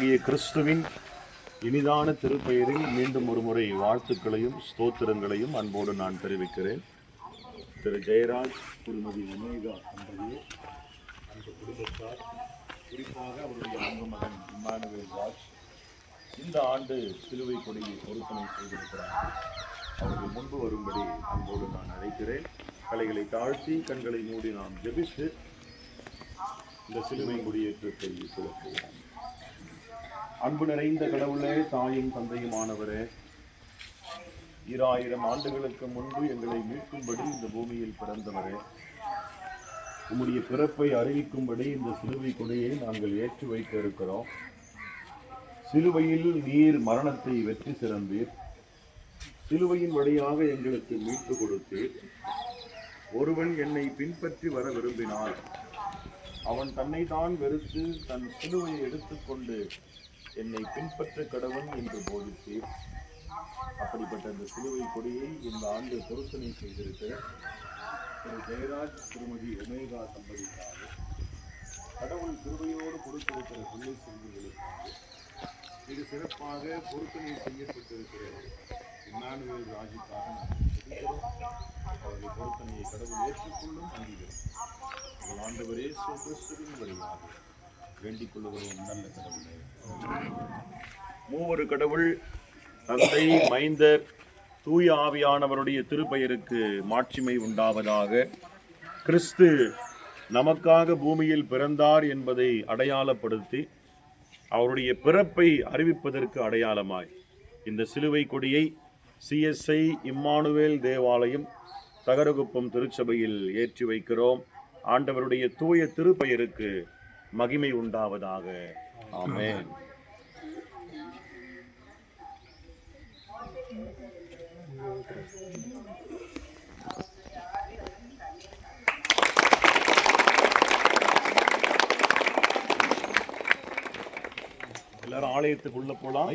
ஆண்டவராகிய கிறிஸ்துவின் இனிதான திருப்பெயரில் மீண்டும் ஒரு முறை வாழ்த்துக்களையும் ஸ்தோத்திரங்களையும் அன்போடு நான் தெரிவிக்கிறேன். திரு ஜெயராஜ், திருமதி உமேகா தம்பதியே, அந்த குடும்பத்தார், குறிப்பாக அவருடைய அன்பு மகன் இம்மானுவேல் ராஜ் இந்த ஆண்டு சிலுவை கொடியை பொருத்தனை செய்திருக்கிறார்கள். அவர்கள் முன்பு வரும்படி அன்போடு நான் அழைக்கிறேன். தலைகளை தாழ்த்தி கண்களை மூடி நாம் ஜெபித்து இந்த சிலுவை கொடியேற்றத்தை துவக்குவோம். அன்பு நிறைந்த கடவுளே, தாயும் தந்தையுமானவரே, 2000 ஆண்டுகளுக்கு முன்பு எங்களை மீட்கும்படி இந்த பூமியில் பிறந்தவரே, உம்முடைய பிறப்பை அறிவிக்கும்படி இந்த சிலுவை கொடியை நாங்கள் ஏற்றி வைக்க இருக்கிறோம். சிலுவையில் நீர் மரணத்தை வெற்றி சிறந்தீர். சிலுவையின் வழியாக எங்களுக்கு மீட்பு கொடுத்தீர். ஒருவன் என்னை பின்பற்றி வர விரும்பினால் அவன் தன்னை தான் வெறுத்து தன் சிலுவையை எடுத்துக்கொண்டு என்னை பின்பற்ற கடவன் என்று போதித்தீர். அப்படிப்பட்ட அந்த சிலுவை கொடியை இந்த ஆண்டு பொருத்தனை செய்திருக்கிற திரு ஜெயராஜ், திருமதி உமேகா தம்பதிக்காக, கடவுள் கிருபையோடு கொடுத்திருக்கிற பிள்ளை செல்விகளுக்காக, மிக சிறப்பாக பொருத்தனை செய்யப்பட்டிருக்கிற இம்மானுவேல் ராஜுக்காக அவருடைய பொருத்தனையை கடவுள் ஏற்றுக்கொள்ளும் அங்கீகரிக்கும் ஆண்டவர் இயேசு கிறிஸ்துவின் வழியாக வேண்டிக் கொள்ளுகிறோம். நல்ல கடவுளே. மூவரு கடவுள் தந்தை, மைந்தர், தூய ஆவியானவருடைய திருப்பெயருக்கு மாட்சிமை உண்டாவதாக. கிறிஸ்து நமக்காக பூமியில் பிறந்தார் என்பதை அடையாளப்படுத்தி அவருடைய பிறப்பை அறிவிப்பதற்கு அடையாளமாய் இந்த சிலுவை கொடியை CSI இம்மானுவேல் தேவாலயம் தகரகுப்பம் திருச்சபையில் ஏற்றி வைக்கிறோம். ஆண்டவருடைய தூய திருப்பெயருக்கு மகிமை உண்டாவதாக. ஆமென். எல்லாரும் ஆலயத்துக்குள்ள போலாம்.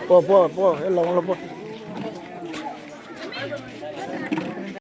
போ போ போ எல்லாம் உள்ள போ.